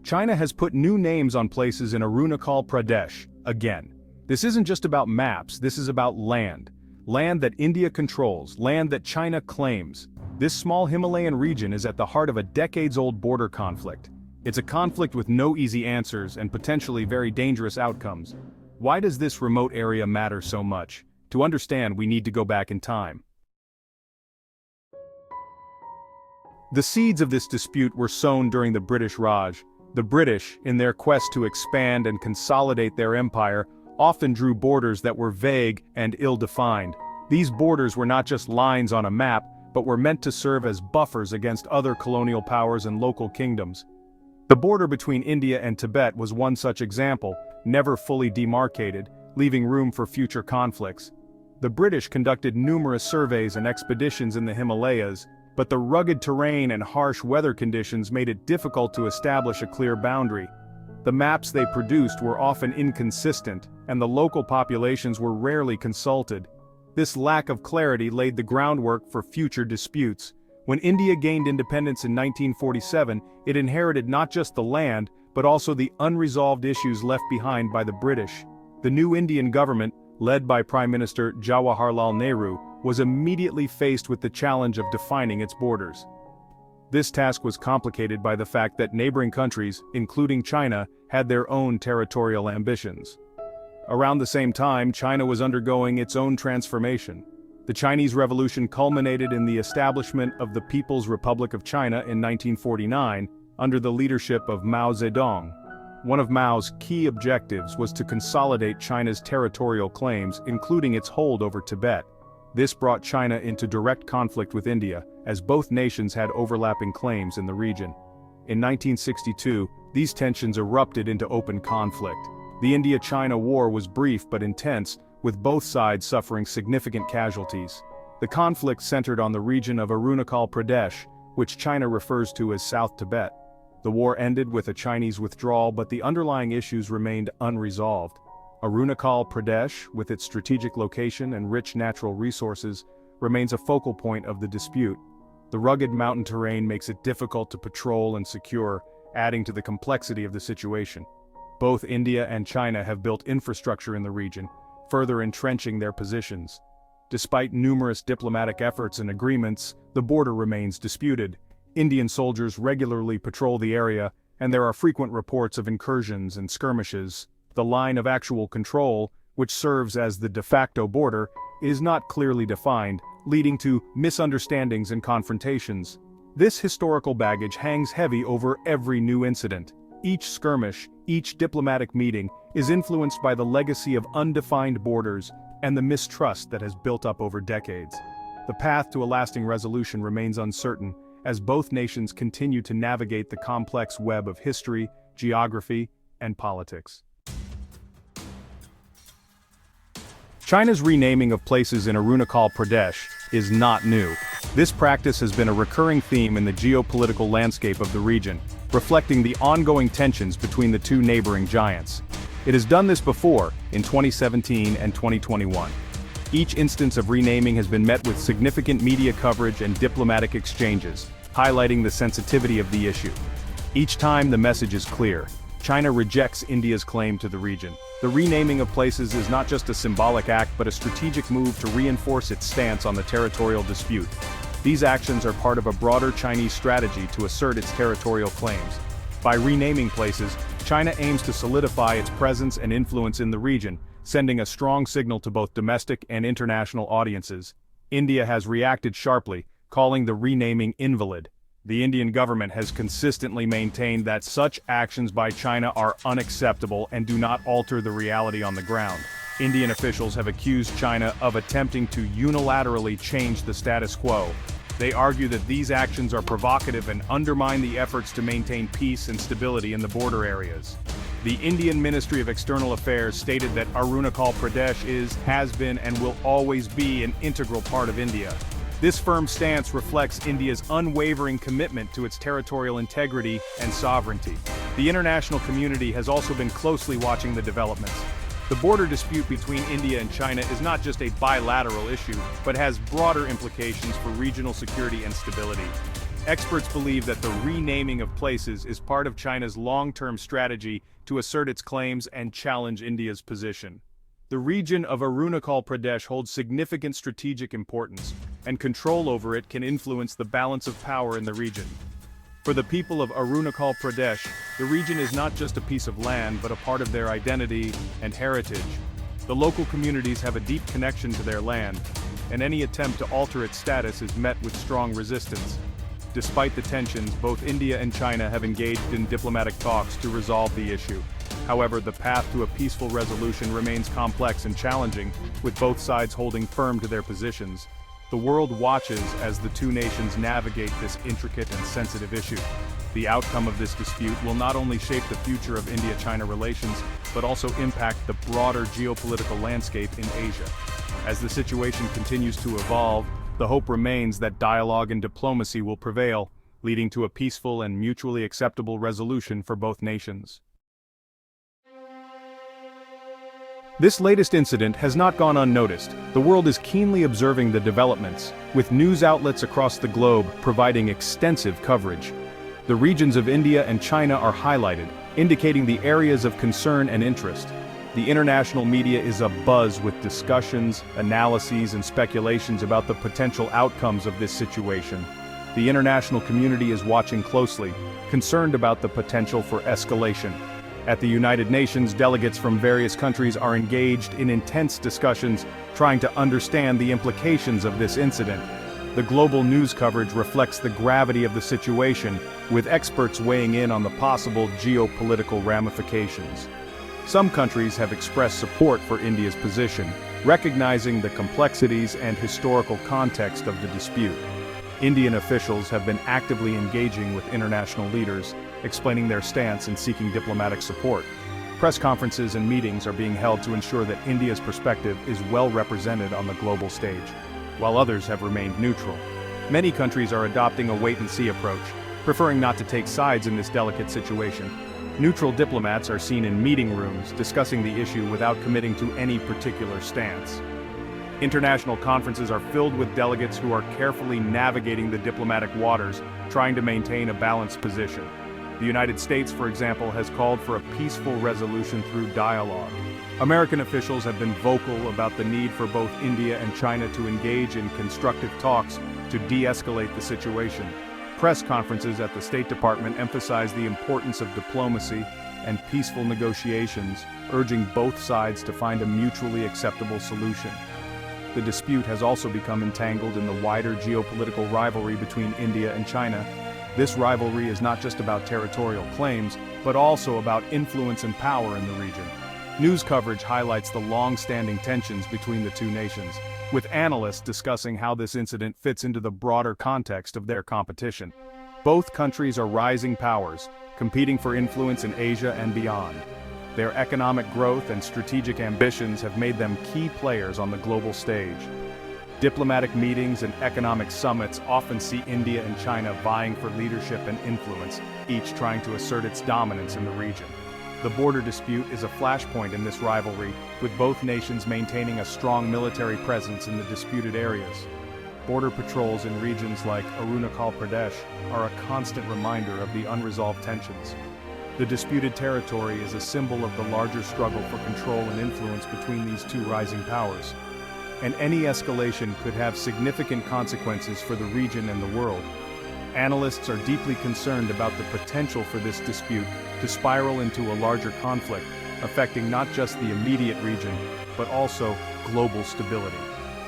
China has put new names on places in Arunachal Pradesh, again. This isn't just about maps, this is about land. Land that India controls, land that China claims. This small Himalayan region is at the heart of a decades-old border conflict. It's a conflict with no easy answers and potentially very dangerous outcomes. Why does this remote area matter so much? To understand, we need to go back in time. The seeds of this dispute were sown during the British Raj. The British, in their quest to expand and consolidate their empire, often drew borders that were vague and ill-defined. These borders were not just lines on a map, but were meant to serve as buffers against other colonial powers and local kingdoms. The border between India and Tibet was one such example, never fully demarcated, leaving room for future conflicts. The British conducted numerous surveys and expeditions in the Himalayas, but the rugged terrain and harsh weather conditions made it difficult to establish a clear boundary. The maps they produced were often inconsistent, and the local populations were rarely consulted. This lack of clarity laid the groundwork for future disputes. When India gained independence in 1947, it inherited not just the land, but also the unresolved issues left behind by the British. The new Indian government, led by Prime Minister Jawaharlal Nehru, was immediately faced with the challenge of defining its borders. This task was complicated by the fact that neighboring countries, including China, had their own territorial ambitions. Around the same time, China was undergoing its own transformation. The Chinese Revolution culminated in the establishment of the People's Republic of China in 1949, under the leadership of Mao Zedong. One of Mao's key objectives was to consolidate China's territorial claims, including its hold over Tibet. This brought China into direct conflict with India, as both nations had overlapping claims in the region. In 1962, these tensions erupted into open conflict. The India-China War was brief but intense, with both sides suffering significant casualties. The conflict centered on the region of Arunachal Pradesh, which China refers to as South Tibet. The war ended with a Chinese withdrawal, but the underlying issues remained unresolved. Arunachal Pradesh, with its strategic location and rich natural resources, remains a focal point of the dispute. The rugged mountain terrain makes it difficult to patrol and secure, adding to the complexity of the situation. Both India and China have built infrastructure in the region, further entrenching their positions. Despite numerous diplomatic efforts and agreements, the border remains disputed. Indian soldiers regularly patrol the area, and there are frequent reports of incursions and skirmishes. The line of actual control, which serves as the de facto border, is not clearly defined, leading to misunderstandings and confrontations. This historical baggage hangs heavy over every new incident. Each skirmish, each diplomatic meeting, is influenced by the legacy of undefined borders and the mistrust that has built up over decades. The path to a lasting resolution remains uncertain, as both nations continue to navigate the complex web of history, geography, and politics. China's renaming of places in Arunachal Pradesh is not new. This practice has been a recurring theme in the geopolitical landscape of the region, reflecting the ongoing tensions between the two neighboring giants. It has done this before, in 2017 and 2021. Each instance of renaming has been met with significant media coverage and diplomatic exchanges, highlighting the sensitivity of the issue. Each time the message is clear: China rejects India's claim to the region. The renaming of places is not just a symbolic act but a strategic move to reinforce its stance on the territorial dispute. These actions are part of a broader Chinese strategy to assert its territorial claims. By renaming places, China aims to solidify its presence and influence in the region, sending a strong signal to both domestic and international audiences. India has reacted sharply, calling the renaming invalid. The Indian government has consistently maintained that such actions by China are unacceptable and do not alter the reality on the ground. Indian officials have accused China of attempting to unilaterally change the status quo. They argue that these actions are provocative and undermine the efforts to maintain peace and stability in the border areas. The Indian Ministry of External Affairs stated that Arunachal Pradesh has been and will always be an integral part of India. This firm stance reflects India's unwavering commitment to its territorial integrity and sovereignty. The international community has also been closely watching the developments. The border dispute between India and China is not just a bilateral issue, but has broader implications for regional security and stability. Experts believe that the renaming of places is part of China's long-term strategy to assert its claims and challenge India's position. The region of Arunachal Pradesh holds significant strategic importance, and control over it can influence the balance of power in the region. For the people of Arunachal Pradesh, the region is not just a piece of land but a part of their identity and heritage. The local communities have a deep connection to their land, and any attempt to alter its status is met with strong resistance. Despite the tensions, both India and China have engaged in diplomatic talks to resolve the issue. However, the path to a peaceful resolution remains complex and challenging, with both sides holding firm to their positions. The world watches as the two nations navigate this intricate and sensitive issue. The outcome of this dispute will not only shape the future of India-China relations, but also impact the broader geopolitical landscape in Asia. As the situation continues to evolve, the hope remains that dialogue and diplomacy will prevail, leading to a peaceful and mutually acceptable resolution for both nations. This latest incident has not gone unnoticed. The world is keenly observing the developments, with news outlets across the globe providing extensive coverage. The regions of India and China are highlighted, indicating the areas of concern and interest. The international media is abuzz with discussions, analyses, and speculations about the potential outcomes of this situation. The international community is watching closely, concerned about the potential for escalation. At the United Nations, delegates from various countries are engaged in intense discussions, trying to understand the implications of this incident. The global news coverage reflects the gravity of the situation, with experts weighing in on the possible geopolitical ramifications. Some countries have expressed support for India's position, recognizing the complexities and historical context of the dispute. Indian officials have been actively engaging with international leaders, explaining their stance and seeking diplomatic support. Press conferences and meetings are being held to ensure that India's perspective is well represented on the global stage, while others have remained neutral. Many countries are adopting a wait-and-see approach, preferring not to take sides in this delicate situation. Neutral diplomats are seen in meeting rooms discussing the issue without committing to any particular stance. International conferences are filled with delegates who are carefully navigating the diplomatic waters, trying to maintain a balanced position. The United States, for example, has called for a peaceful resolution through dialogue. American officials have been vocal about the need for both India and China to engage in constructive talks to de-escalate the situation. Press conferences at the State Department emphasize the importance of diplomacy and peaceful negotiations, urging both sides to find a mutually acceptable solution. The dispute has also become entangled in the wider geopolitical rivalry between India and China. This rivalry is not just about territorial claims, but also about influence and power in the region. News coverage highlights the long-standing tensions between the two nations, with analysts discussing how this incident fits into the broader context of their competition. Both countries are rising powers, competing for influence in Asia and beyond. Their economic growth and strategic ambitions have made them key players on the global stage. Diplomatic meetings and economic summits often see India and China vying for leadership and influence, each trying to assert its dominance in the region. The border dispute is a flashpoint in this rivalry, with both nations maintaining a strong military presence in the disputed areas. Border patrols in regions like Arunachal Pradesh are a constant reminder of the unresolved tensions. The disputed territory is a symbol of the larger struggle for control and influence between these two rising powers. And any escalation could have significant consequences for the region and the world. Analysts are deeply concerned about the potential for this dispute to spiral into a larger conflict, affecting not just the immediate region, but also global stability.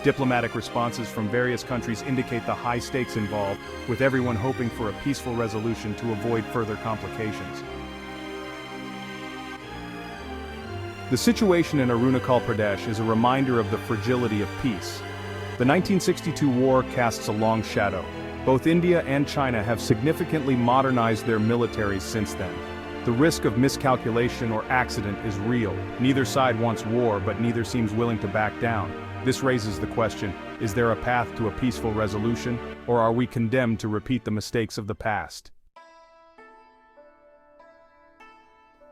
Diplomatic responses from various countries indicate the high stakes involved, with everyone hoping for a peaceful resolution to avoid further complications. The situation in Arunachal Pradesh is a reminder of the fragility of peace. The 1962 war casts a long shadow. Both India and China have significantly modernized their militaries since then. The risk of miscalculation or accident is real. Neither side wants war, but neither seems willing to back down. This raises the question, is there a path to a peaceful resolution, or are we condemned to repeat the mistakes of the past?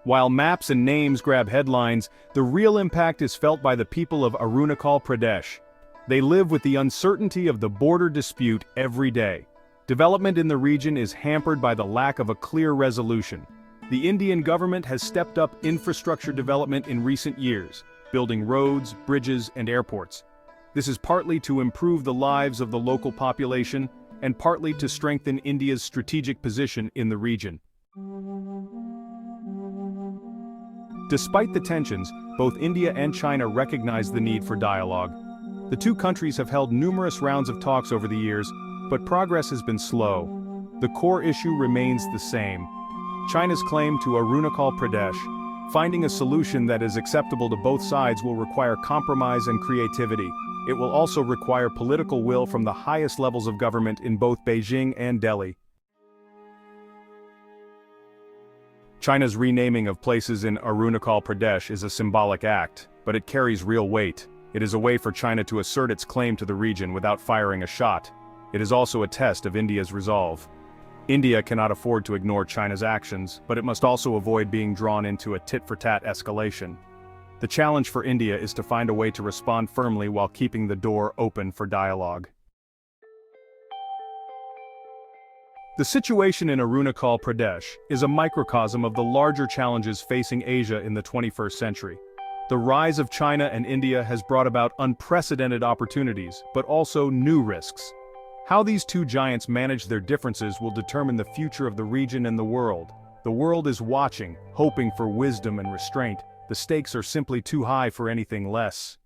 While maps and names grab headlines, the real impact is felt by the people of Arunachal Pradesh. They live with the uncertainty of the border dispute every day. Development in the region is hampered by the lack of a clear resolution. The Indian government has stepped up infrastructure development in recent years, building roads, bridges, and airports. This is partly to improve the lives of the local population and partly to strengthen India's strategic position in the region. Despite the tensions, both India and China recognize the need for dialogue. The two countries have held numerous rounds of talks over the years, but progress has been slow. The core issue remains the same: China's claim to Arunachal Pradesh. Finding a solution that is acceptable to both sides will require compromise and creativity. It will also require political will from the highest levels of government in both Beijing and Delhi. China's renaming of places in Arunachal Pradesh is a symbolic act, but it carries real weight. It is a way for China to assert its claim to the region without firing a shot. It is also a test of India's resolve. India cannot afford to ignore China's actions, but it must also avoid being drawn into a tit-for-tat escalation. The challenge for India is to find a way to respond firmly while keeping the door open for dialogue. The situation in Arunachal Pradesh is a microcosm of the larger challenges facing Asia in the 21st century. The rise of China and India has brought about unprecedented opportunities, but also new risks. How these two giants manage their differences will determine the future of the region and the world. The world is watching, hoping for wisdom and restraint. The stakes are simply too high for anything less.